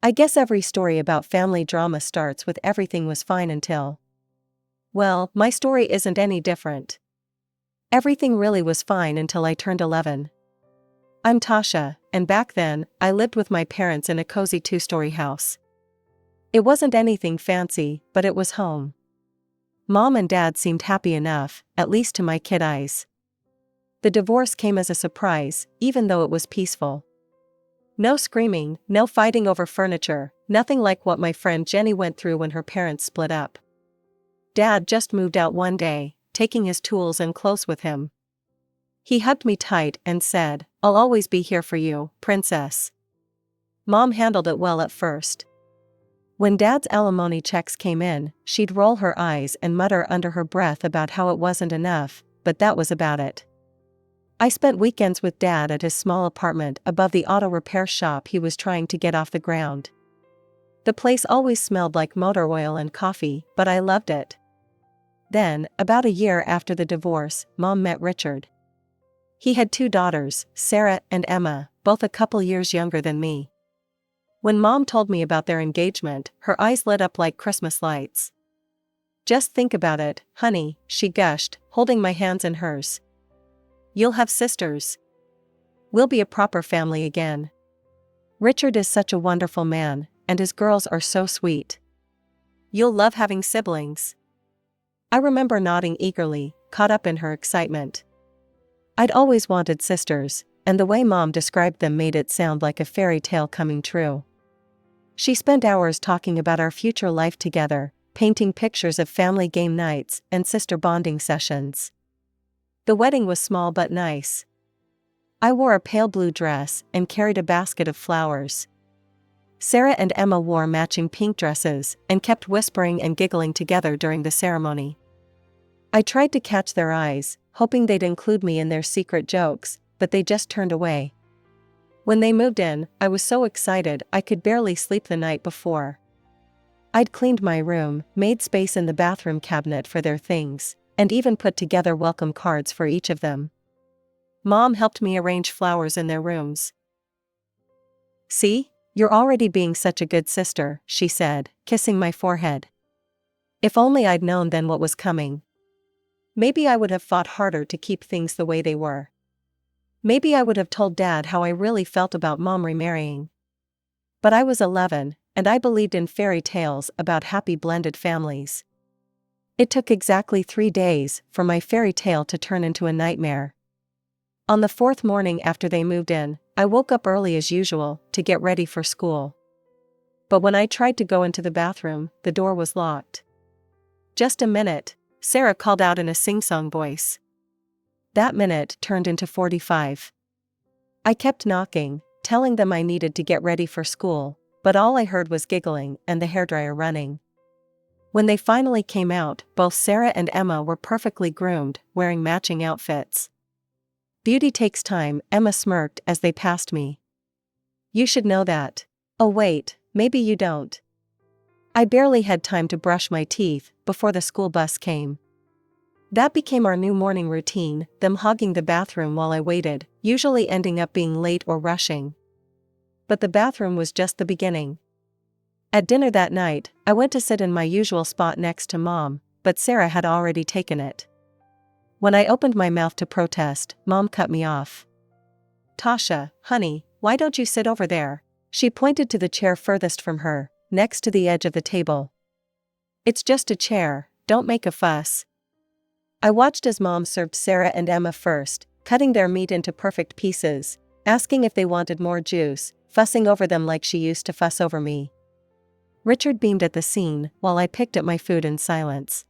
I guess every story about family drama starts with everything was fine until. Well, my story isn't any different. Everything really was fine until I turned 11. I'm Tasha, and back then, I lived with my parents in a cozy 2-story house. It wasn't anything fancy, but it was home. Mom and Dad seemed happy enough, at least to my kid eyes. The divorce came as a surprise, even though it was peaceful. No screaming, no fighting over furniture, nothing like what my friend Jenny went through when her parents split up. Dad just moved out one day, taking his tools and clothes with him. He hugged me tight and said, "I'll always be here for you, princess." Mom handled it well at first. When Dad's alimony checks came in, she'd roll her eyes and mutter under her breath about how it wasn't enough, but that was about it. I spent weekends with Dad at his small apartment above the auto repair shop he was trying to get off the ground. The place always smelled like motor oil and coffee, but I loved it. Then, about a year after the divorce, Mom met Richard. He had 2 daughters, Sarah and Emma, both a couple years younger than me. When Mom told me about their engagement, her eyes lit up like Christmas lights. "Just think about it, honey," she gushed, holding my hands in hers. "You'll have sisters. We'll be a proper family again. Richard is such a wonderful man, and his girls are so sweet. You'll love having siblings." I remember nodding eagerly, caught up in her excitement. I'd always wanted sisters, and the way Mom described them made it sound like a fairy tale coming true. She spent hours talking about our future life together, painting pictures of family game nights and sister bonding sessions. The wedding was small but nice. I wore a pale blue dress and carried a basket of flowers. Sarah and Emma wore matching pink dresses and kept whispering and giggling together during the ceremony. I tried to catch their eyes, hoping they'd include me in their secret jokes, but they just turned away. When they moved in, I was so excited I could barely sleep the night before. I'd cleaned my room, made space in the bathroom cabinet for their things, and even put together welcome cards for each of them. Mom helped me arrange flowers in their rooms. "See? You're already being such a good sister," she said, kissing my forehead. If only I'd known then what was coming. Maybe I would have fought harder to keep things the way they were. Maybe I would have told Dad how I really felt about Mom remarrying. But I was 11, and I believed in fairy tales about happy blended families. It took exactly 3 days for my fairy tale to turn into a nightmare. On the 4th morning after they moved in, I woke up early as usual to get ready for school. But when I tried to go into the bathroom, the door was locked. "Just a minute," Sarah called out in a sing-song voice. That minute turned into 45. I kept knocking, telling them I needed to get ready for school, but all I heard was giggling and the hairdryer running. When they finally came out, both Sarah and Emma were perfectly groomed, wearing matching outfits. "Beauty takes time," Emma smirked as they passed me. "You should know that." "Oh wait, maybe you don't." I barely had time to brush my teeth before the school bus came. That became our new morning routine, them hogging the bathroom while I waited, usually ending up being late or rushing. But the bathroom was just the beginning. At dinner that night, I went to sit in my usual spot next to Mom, but Sarah had already taken it. When I opened my mouth to protest, Mom cut me off. "Tasha, honey, why don't you sit over there?" She pointed to the chair furthest from her, next to the edge of the table. "It's just a chair, don't make a fuss." I watched as Mom served Sarah and Emma first, cutting their meat into perfect pieces, asking if they wanted more juice, fussing over them like she used to fuss over me. Richard beamed at the scene, while I picked at my food in silence.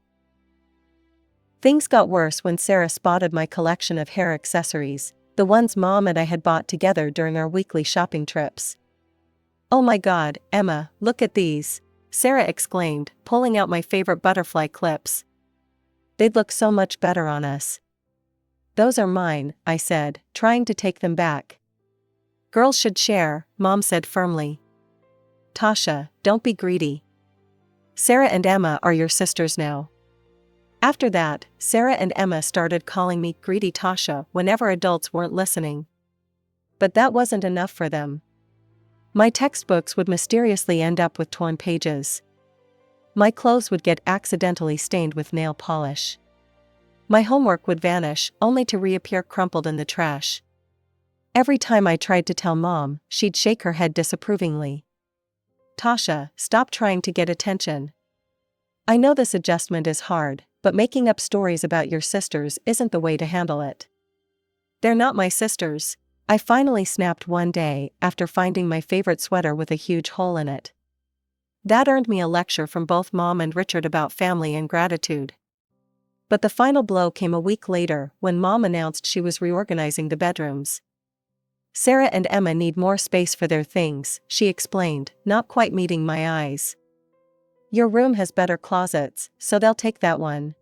Things got worse when Sarah spotted my collection of hair accessories, the ones Mom and I had bought together during our weekly shopping trips. "Oh my God, Emma, look at these," Sarah exclaimed, pulling out my favorite butterfly clips. "They'd look so much better on us." "Those are mine," I said, trying to take them back. "Girls should share," Mom said firmly. "Tasha, don't be greedy. Sarah and Emma are your sisters now." After that, Sarah and Emma started calling me Greedy Tasha whenever adults weren't listening. But that wasn't enough for them. My textbooks would mysteriously end up with torn pages. My clothes would get accidentally stained with nail polish. My homework would vanish, only to reappear crumpled in the trash. Every time I tried to tell Mom, she'd shake her head disapprovingly. "Tasha, stop trying to get attention. I know this adjustment is hard, but making up stories about your sisters isn't the way to handle it." "They're not my sisters," I finally snapped one day after finding my favorite sweater with a huge hole in it. That earned me a lecture from both Mom and Richard about family and gratitude. But the final blow came a week later when Mom announced she was reorganizing the bedrooms. "Sarah and Emma need more space for their things," she explained, not quite meeting my eyes. "Your room has better closets, so they'll take that one.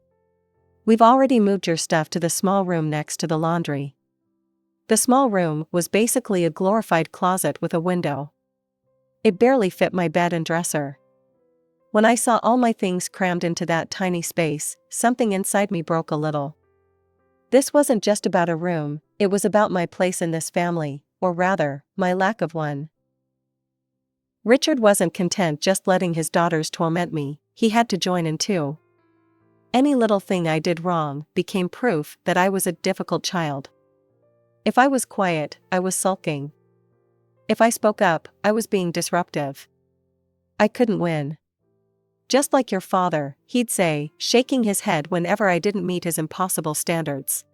We've already moved your stuff to the small room next to the laundry." The small room was basically a glorified closet with a window. It barely fit my bed and dresser. When I saw all my things crammed into that tiny space, something inside me broke a little. This wasn't just about a room, it was about my place in this family, or rather, my lack of one. Richard wasn't content just letting his daughters torment me, he had to join in too. Any little thing I did wrong became proof that I was a difficult child. If I was quiet, I was sulking. If I spoke up, I was being disruptive. I couldn't win. "Just like your father," he'd say, shaking his head whenever I didn't meet his impossible standards.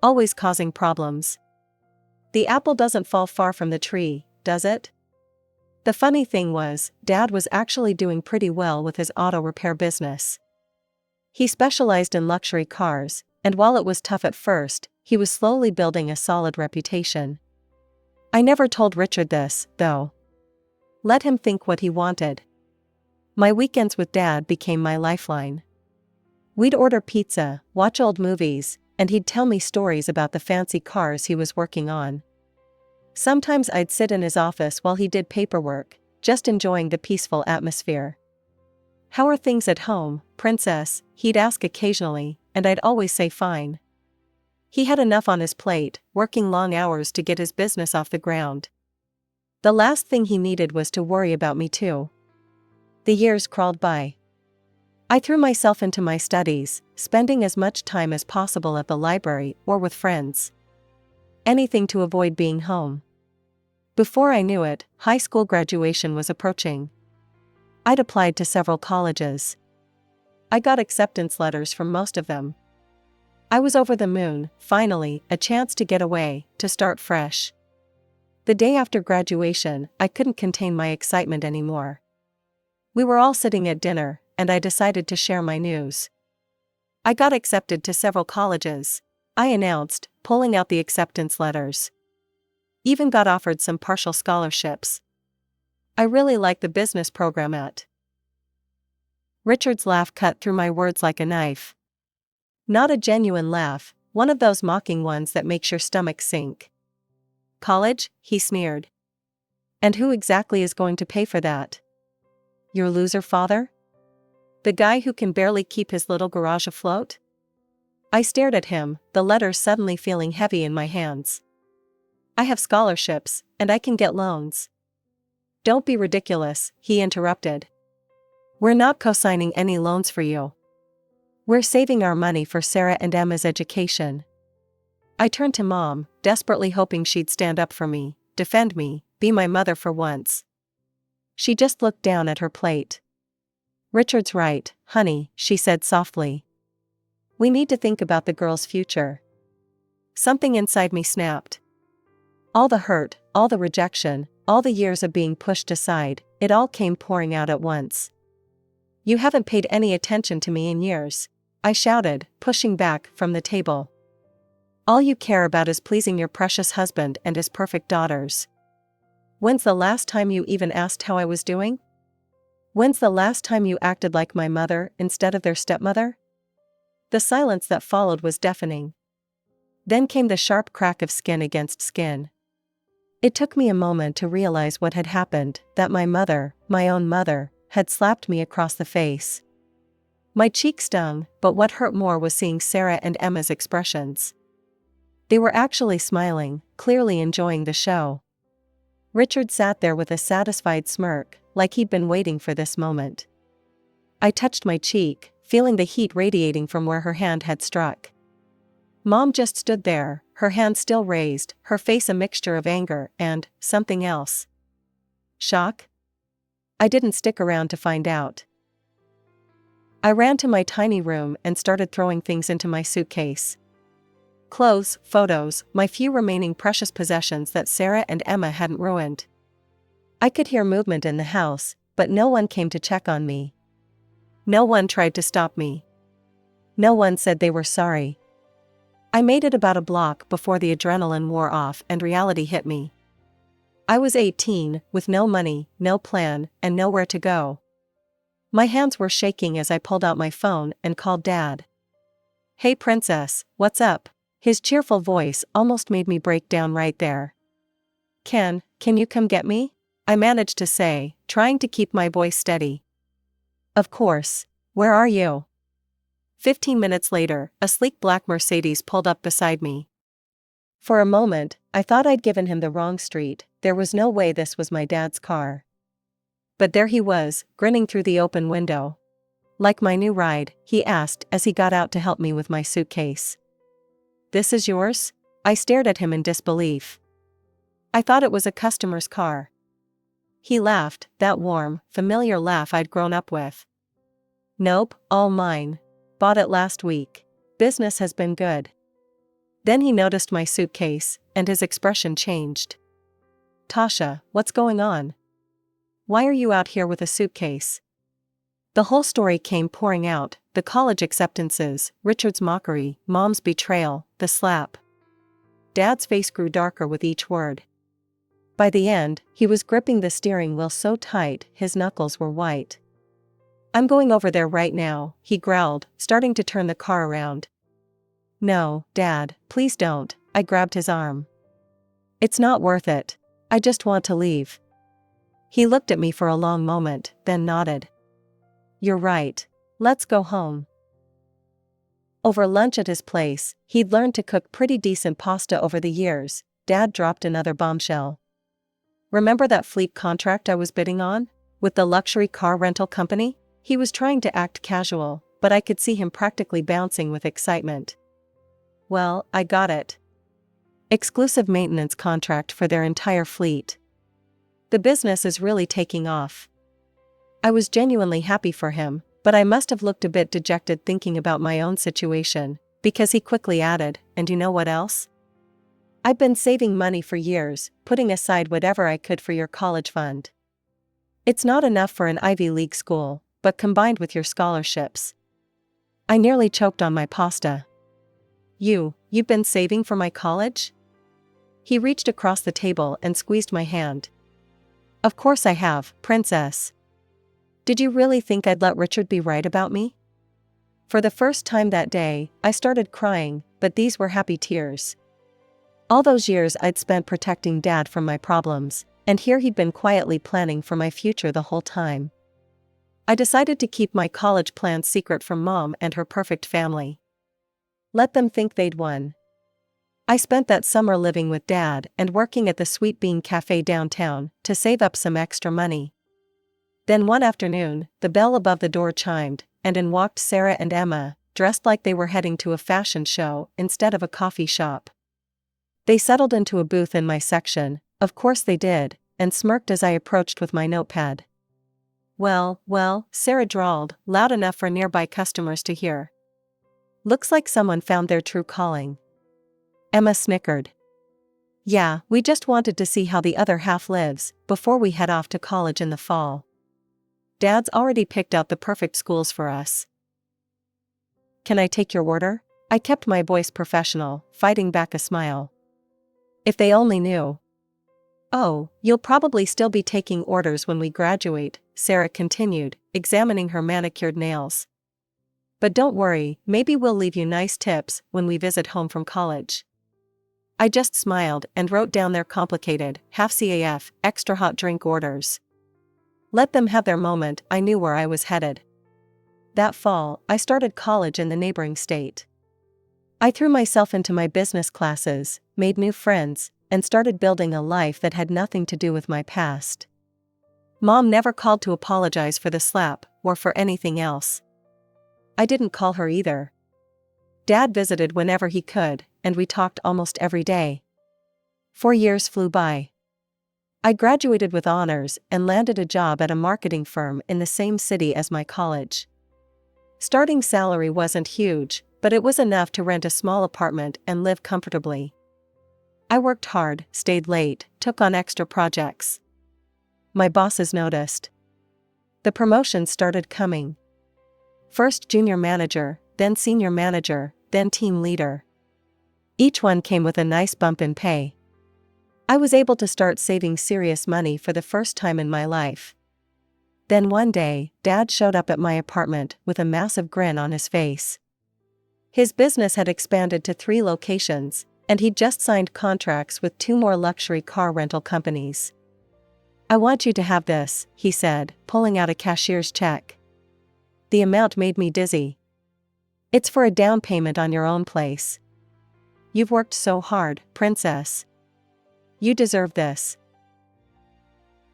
Always causing problems. The apple doesn't fall far from the tree, does it? The funny thing was, Dad was actually doing pretty well with his auto repair business. He specialized in luxury cars, and while it was tough at first, he was slowly building a solid reputation. I never told Richard this, though. Let him think what he wanted. My weekends with Dad became my lifeline. We'd order pizza, watch old movies, and he'd tell me stories about the fancy cars he was working on. Sometimes I'd sit in his office while he did paperwork, just enjoying the peaceful atmosphere. "How are things at home, Princess?" he'd ask occasionally, and I'd always say fine. He had enough on his plate, working long hours to get his business off the ground. The last thing he needed was to worry about me too. The years crawled by. I threw myself into my studies, spending as much time as possible at the library or with friends. Anything to avoid being home. Before I knew it, high school graduation was approaching. I'd applied to several colleges. I got acceptance letters from most of them. I was over the moon, finally, a chance to get away, to start fresh. The day after graduation, I couldn't contain my excitement anymore. We were all sitting at dinner, and I decided to share my news. "I got accepted to several colleges," I announced, pulling out the acceptance letters. "Even got offered some partial scholarships. I really like the business program at." Richard's laugh cut through my words like a knife. Not a genuine laugh, one of those mocking ones that makes your stomach sink. "College?" he sneered. "And who exactly is going to pay for that? Your loser father? The guy who can barely keep his little garage afloat?" I stared at him, the letters suddenly feeling heavy in my hands. "I have scholarships, and I can get loans." "Don't be ridiculous," he interrupted. "We're not co-signing any loans for you. We're saving our money for Sarah and Emma's education." I turned to Mom, desperately hoping she'd stand up for me, defend me, be my mother for once. She just looked down at her plate. "Richard's right, honey," she said softly. "We need to think about the girl's future." Something inside me snapped. All the hurt, all the rejection, all the years of being pushed aside, it all came pouring out at once. "You haven't paid any attention to me in years," I shouted, pushing back from the table. "All you care about is pleasing your precious husband and his perfect daughters. When's the last time you even asked how I was doing? When's the last time you acted like my mother instead of their stepmother?" The silence that followed was deafening. Then came the sharp crack of skin against skin. It took me a moment to realize what had happened, that my mother, my own mother, had slapped me across the face. My cheek stung, but what hurt more was seeing Sarah and Emma's expressions. They were actually smiling, clearly enjoying the show. Richard sat there with a satisfied smirk, like he'd been waiting for this moment. I touched my cheek, feeling the heat radiating from where her hand had struck. Mom just stood there, her hand still raised, her face a mixture of anger and something else. Shock? I didn't stick around to find out. I ran to my tiny room and started throwing things into my suitcase. Clothes, photos, my few remaining precious possessions that Sarah and Emma hadn't ruined. I could hear movement in the house, but no one came to check on me. No one tried to stop me. No one said they were sorry. I made it about a block before the adrenaline wore off and reality hit me. I was 18, with no money, no plan, and nowhere to go. My hands were shaking as I pulled out my phone and called Dad. "Hey princess, what's up?" His cheerful voice almost made me break down right there. Can you come get me?" I managed to say, trying to keep my voice steady. "Of course. Where are you?" 15 minutes later, a sleek black Mercedes pulled up beside me. For a moment, I thought I'd given him the wrong street. There was no way this was my dad's car. But there he was, grinning through the open window. "Like my new ride?" he asked as he got out to help me with my suitcase. "This is yours?" I stared at him in disbelief. "I thought it was a customer's car." He laughed, that warm, familiar laugh I'd grown up with. "Nope, all mine. Bought it last week. Business has been good." Then he noticed my suitcase, and his expression changed. "Tasha, what's going on? Why are you out here with a suitcase?" The whole story came pouring out, the college acceptances, Richard's mockery, Mom's betrayal, the slap. Dad's face grew darker with each word. By the end, he was gripping the steering wheel so tight, his knuckles were white. "I'm going over there right now," he growled, starting to turn the car around. "No, Dad, please don't," I grabbed his arm. "It's not worth it. I just want to leave." He looked at me for a long moment, then nodded. "You're right. Let's go home." Over lunch at his place, he'd learned to cook pretty decent pasta over the years. Dad dropped another bombshell. "Remember that fleet contract I was bidding on? With the luxury car rental company?" He was trying to act casual, but I could see him practically bouncing with excitement. "Well, I got it. Exclusive maintenance contract for their entire fleet. The business is really taking off." I was genuinely happy for him, but I must have looked a bit dejected thinking about my own situation, because he quickly added, "And you know what else? I've been saving money for years, putting aside whatever I could for your college fund. It's not enough for an Ivy League school, but combined with your scholarships." I nearly choked on my pasta. You've been saving for my college?" He reached across the table and squeezed my hand. "Of course I have, princess. Did you really think I'd let Richard be right about me?" For the first time that day, I started crying, but these were happy tears. All those years I'd spent protecting Dad from my problems, and here he'd been quietly planning for my future the whole time. I decided to keep my college plans secret from Mom and her perfect family. Let them think they'd won. I spent that summer living with Dad and working at the Sweet Bean Cafe downtown to save up some extra money. Then one afternoon, the bell above the door chimed, and in walked Sarah and Emma, dressed like they were heading to a fashion show instead of a coffee shop. They settled into a booth in my section, of course they did, and smirked as I approached with my notepad. Well, Sarah drawled, loud enough for nearby customers to hear. "Looks like someone found their true calling." Emma snickered. "Yeah, we just wanted to see how the other half lives, before we head off to college in the fall. Dad's already picked out the perfect schools for us." "Can I take your order?" I kept my voice professional, fighting back a smile. If they only knew. "Oh, you'll probably still be taking orders when we graduate," Sarah continued, examining her manicured nails. "But don't worry, maybe we'll leave you nice tips when we visit home from college." I just smiled and wrote down their complicated, half-CAF, extra hot drink orders. Let them have their moment. I knew where I was headed. That fall, I started college in the neighboring state. I threw myself into my business classes, made new friends, and started building a life that had nothing to do with my past. Mom never called to apologize for the slap or for anything else. I didn't call her either. Dad visited whenever he could, and we talked almost every day. 4 years flew by. I graduated with honors and landed a job at a marketing firm in the same city as my college. Starting salary wasn't huge, but it was enough to rent a small apartment and live comfortably. I worked hard, stayed late, took on extra projects. My bosses noticed. The promotions started coming. First junior manager, then senior manager, then team leader. Each one came with a nice bump in pay. I was able to start saving serious money for the first time in my life. Then one day, Dad showed up at my apartment with a massive grin on his face. His business had expanded to 3 locations, and he'd just signed contracts with 2 more luxury car rental companies. "I want you to have this," he said, pulling out a cashier's check. The amount made me dizzy. "It's for a down payment on your own place. You've worked so hard, princess. You deserve this."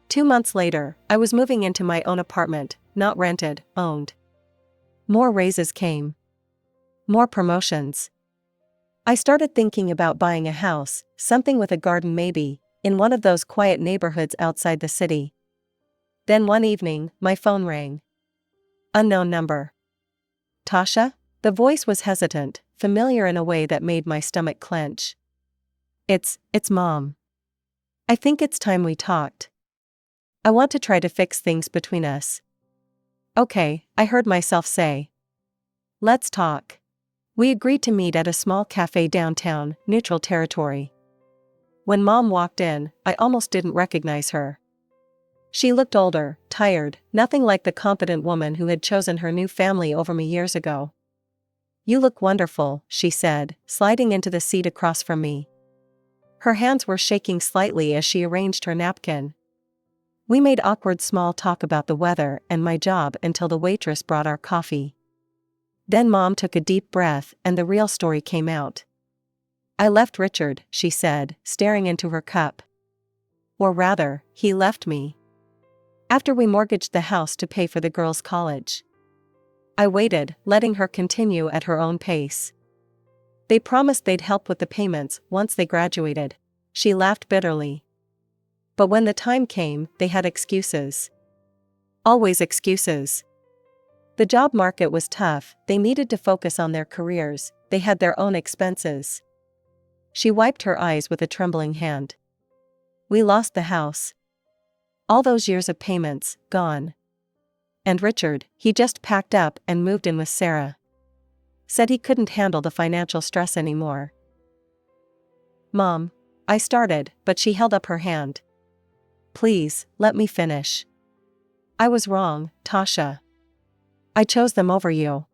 2 months later, I was moving into my own apartment, not rented, owned. More raises came. More promotions. I started thinking about buying a house, something with a garden maybe, in one of those quiet neighborhoods outside the city. Then one evening, my phone rang. Unknown number. "Tasha?" The voice was hesitant, familiar in a way that made my stomach clench. It's Mom. "I think it's time we talked. I want to try to fix things between us." "Okay," I heard myself say. "Let's talk." We agreed to meet at a small cafe downtown, neutral territory. When Mom walked in, I almost didn't recognize her. She looked older, tired, nothing like the confident woman who had chosen her new family over me years ago. "You look wonderful," she said, sliding into the seat across from me. Her hands were shaking slightly as she arranged her napkin. We made awkward small talk about the weather and my job until the waitress brought our coffee. Then Mom took a deep breath and the real story came out. "I left Richard," she said, staring into her cup. "Or rather, he left me. After we mortgaged the house to pay for the girls' college." I waited, letting her continue at her own pace. "They promised they'd help with the payments once they graduated." She laughed bitterly. "But when the time came, they had excuses. Always excuses. The job market was tough, they needed to focus on their careers, they had their own expenses." She wiped her eyes with a trembling hand. "We lost the house. All those years of payments, gone. And Richard, he just packed up and moved in with Sarah. Said he couldn't handle the financial stress anymore." "Mom," I started, but she held up her hand. "Please, let me finish. I was wrong, Tasha. I chose them over you.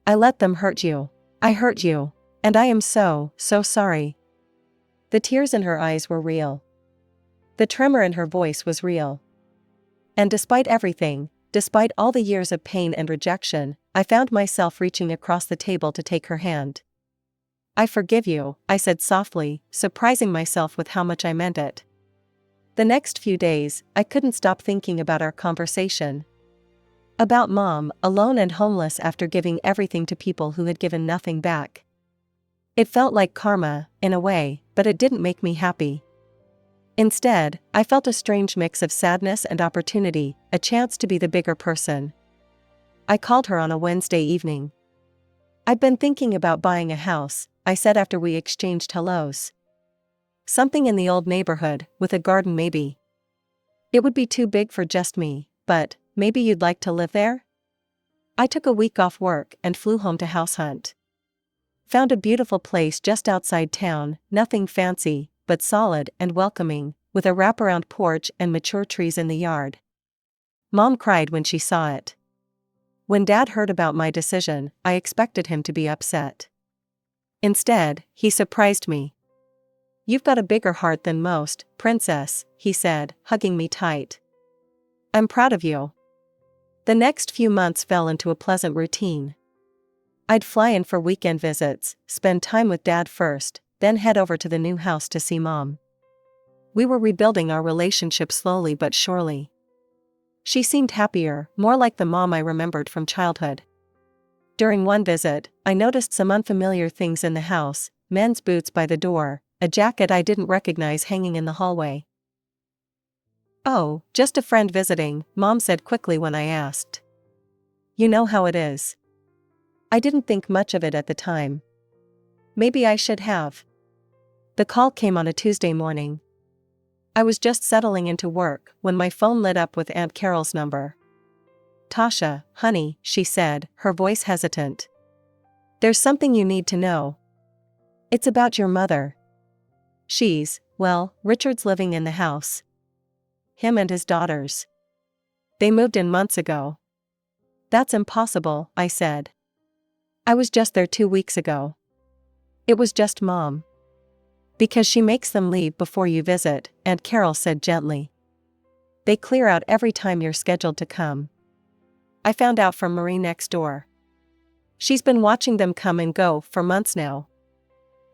I let them hurt you. I hurt you. And I am so sorry." The tears in her eyes were real. The tremor in her voice was real. And despite everything, despite all the years of pain and rejection, I found myself reaching across the table to take her hand. "I forgive you," I said softly, surprising myself with how much I meant it. The next few days, I couldn't stop thinking about our conversation. About Mom, alone and homeless after giving everything to people who had given nothing back. It felt like karma, in a way, but it didn't make me happy. Instead, I felt a strange mix of sadness and opportunity, a chance to be the bigger person. I called her on a Wednesday evening. "I've been thinking about buying a house," I said after we exchanged hellos. "Something in the old neighborhood, with a garden maybe. It would be too big for just me, but maybe you'd like to live there?" I took a week off work and flew home to house hunt. Found a beautiful place just outside town, nothing fancy, but solid and welcoming, with a wraparound porch and mature trees in the yard. Mom cried when she saw it. When Dad heard about my decision, I expected him to be upset. Instead, he surprised me. "You've got a bigger heart than most, princess," he said, hugging me tight. "I'm proud of you." The next few months fell into a pleasant routine. I'd fly in for weekend visits, spend time with Dad first, then head over to the new house to see Mom. We were rebuilding our relationship slowly but surely. She seemed happier, more like the mom I remembered from childhood. During one visit, I noticed some unfamiliar things in the house: men's boots by the door, a jacket I didn't recognize hanging in the hallway. "Oh, just a friend visiting," Mom said quickly when I asked. "You know how it is." I didn't think much of it at the time. Maybe I should have. The call came on a Tuesday morning. I was just settling into work when my phone lit up with Aunt Carol's number. "Tasha, honey," she said, her voice hesitant. "There's something you need to know. It's about your mother. Well, Richard's living in the house. Him and his daughters. They moved in months ago." "That's impossible," I said. "I was just there 2 weeks ago." "It was just Mom." "Because she makes them leave before you visit," Aunt Carol said gently. "They clear out every time you're scheduled to come. I found out from Marie next door. She's been watching them come and go for months now."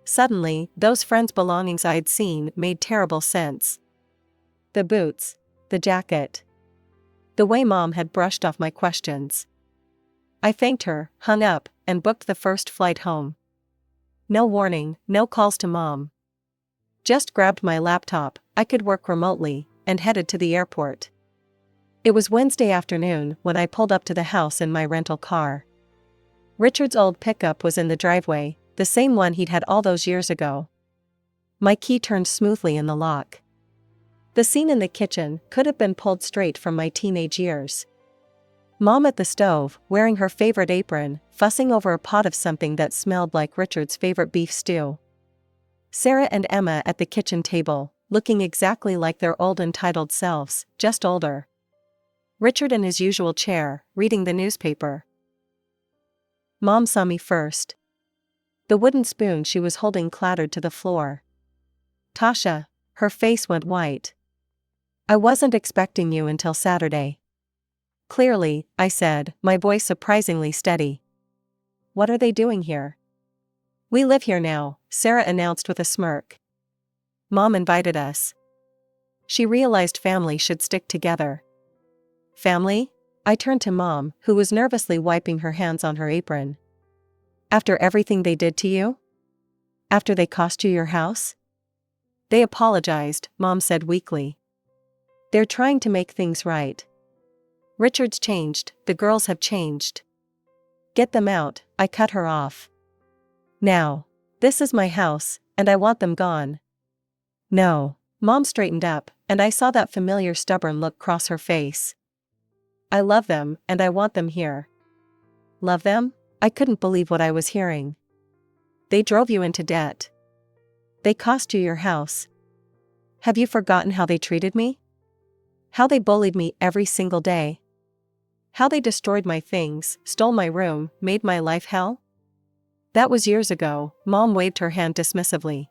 Suddenly, those friends' belongings I'd seen made terrible sense. The boots, the jacket. The way Mom had brushed off my questions. I thanked her, hung up, and booked the first flight home. No warning, no calls to Mom. Just grabbed my laptop, I could work remotely, and headed to the airport. It was Wednesday afternoon when I pulled up to the house in my rental car. Richard's old pickup was in the driveway, the same one he'd had all those years ago. My key turned smoothly in the lock. The scene in the kitchen could have been pulled straight from my teenage years. Mom at the stove, wearing her favorite apron, fussing over a pot of something that smelled like Richard's favorite beef stew. Sarah and Emma at the kitchen table, looking exactly like their old entitled selves, just older. Richard in his usual chair, reading the newspaper. Mom saw me first. The wooden spoon she was holding clattered to the floor. "Tasha," her face went white. "I wasn't expecting you until Saturday." "Clearly," I said, my voice surprisingly steady. "What are they doing here?" "We live here now," Sarah announced with a smirk. "Mom invited us." She realized family should stick together. "Family?" I turned to Mom, who was nervously wiping her hands on her apron. "After everything they did to you? After they cost you your house?" "They apologized," Mom said weakly. "They're trying to make things right. Richard's changed, the girls have changed." "Get them out," I cut her off. "Now. This is my house, and I want them gone." "No." Mom straightened up, and I saw that familiar stubborn look cross her face. "I love them, and I want them here." "Love them?" I couldn't believe what I was hearing. "They drove you into debt. They cost you your house. Have you forgotten how they treated me? How they bullied me every single day? How they destroyed my things, stole my room, made my life hell?" "That was years ago," Mom waved her hand dismissively.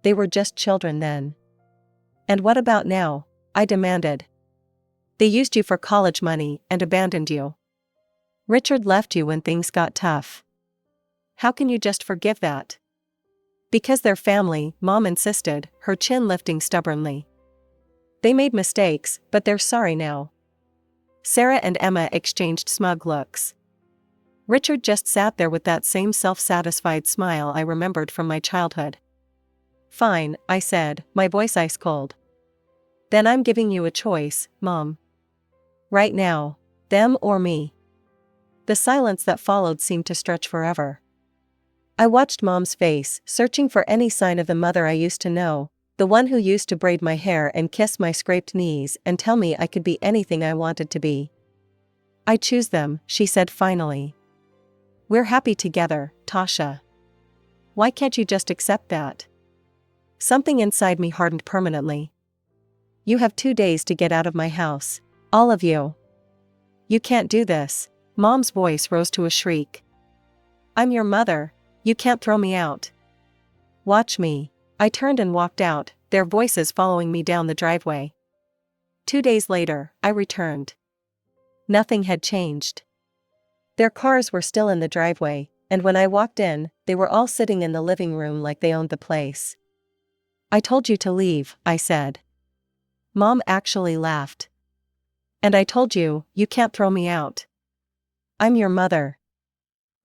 "They were just children then." "And what about now?" I demanded. "They used you for college money and abandoned you. Richard left you when things got tough. How can you just forgive that?" "Because they're family," Mom insisted, her chin lifting stubbornly. "They made mistakes, but they're sorry now." Sarah and Emma exchanged smug looks. Richard just sat there with that same self-satisfied smile I remembered from my childhood. "Fine," I said, my voice ice cold. "Then I'm giving you a choice, Mom. Right now. Them or me." The silence that followed seemed to stretch forever. I watched Mom's face, searching for any sign of the mother I used to know, the one who used to braid my hair and kiss my scraped knees and tell me I could be anything I wanted to be. "I choose them," she said finally. "We're happy together, Tasha. Why can't you just accept that?" Something inside me hardened permanently. "You have 2 days to get out of my house. All of you." "You can't do this." Mom's voice rose to a shriek. "I'm your mother. You can't throw me out." "Watch me." I turned and walked out, their voices following me down the driveway. 2 days later, I returned. Nothing had changed. Their cars were still in the driveway, and when I walked in, they were all sitting in the living room like they owned the place. I told you to leave, I said. Mom actually laughed. And I told you, you can't throw me out. I'm your mother.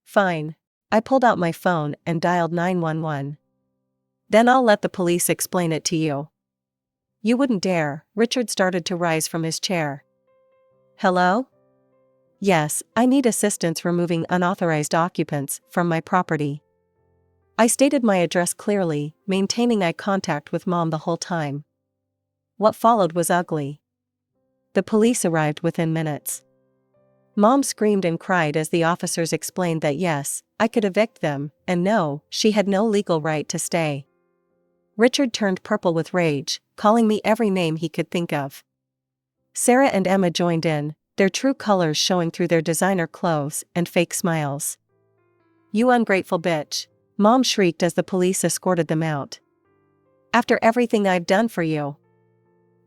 Fine. I pulled out my phone and dialed 911. Then I'll let the police explain it to you. You wouldn't dare. Richard started to rise from his chair. Hello? Yes, I need assistance removing unauthorized occupants from my property. I stated my address clearly, maintaining eye contact with Mom the whole time. What followed was ugly. The police arrived within minutes. Mom screamed and cried as the officers explained that yes, I could evict them, and no, she had no legal right to stay. Richard turned purple with rage, calling me every name he could think of. Sarah and Emma joined in, their true colors showing through their designer clothes and fake smiles. You ungrateful bitch, Mom shrieked as the police escorted them out. After everything I've done for you.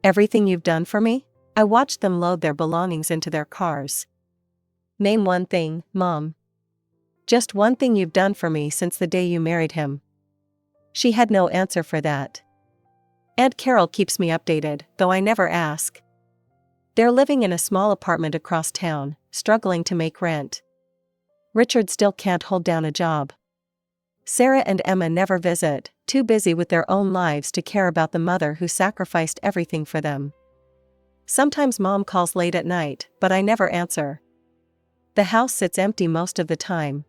Everything you've done for me? I watched them load their belongings into their cars. Name one thing, Mom. Just one thing you've done for me since the day you married him. She had no answer for that. Aunt Carol keeps me updated, though I never ask. They're living in a small apartment across town, struggling to make rent. Richard still can't hold down a job. Sarah and Emma never visit, too busy with their own lives to care about the mother who sacrificed everything for them. Sometimes Mom calls late at night, but I never answer. The house sits empty most of the time.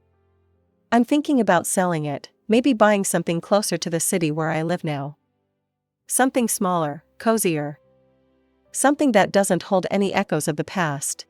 I'm thinking about selling it, maybe buying something closer to the city where I live now. Something smaller, cozier. Something that doesn't hold any echoes of the past.